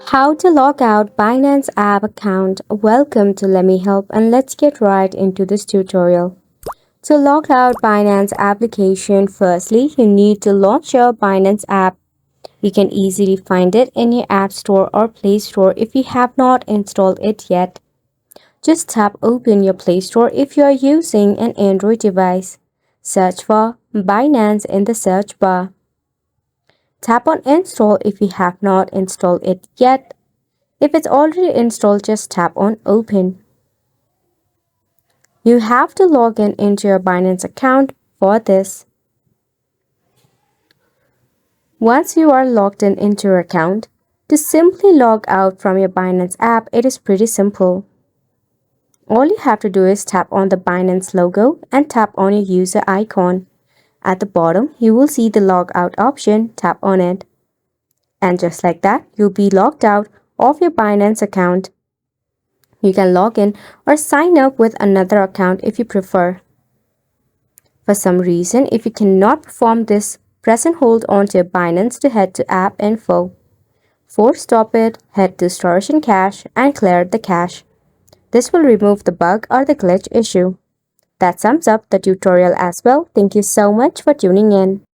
How to log out Binance app account. Welcome to Let Me Help, and let's get right into this tutorial. To log out Binance application, firstly you need to launch your Binance app. You can easily find it in your App Store or Play Store if you have not installed it yet. Just tap open your Play Store if you are using an Android device. Search for Binance in the search bar. Tap on install if you have not installed it yet. If it's already installed, just tap on open. You have to log in into your Binance account for this. Once you are logged in into your account, to simply log out from your Binance app, it is pretty simple. All you have to do is tap on the Binance logo and tap on your user icon. At the bottom, you will see the log out option. Tap on it. And just like that, you'll be logged out of your Binance account. You can log in or sign up with another account if you prefer. For some reason, if you cannot perform this, press and hold onto your Binance to head to App Info. Force stop it, head to Storage and Cache, and clear the cache. This will remove the bug or the glitch issue. That sums up the tutorial as well. Thank you so much for tuning in.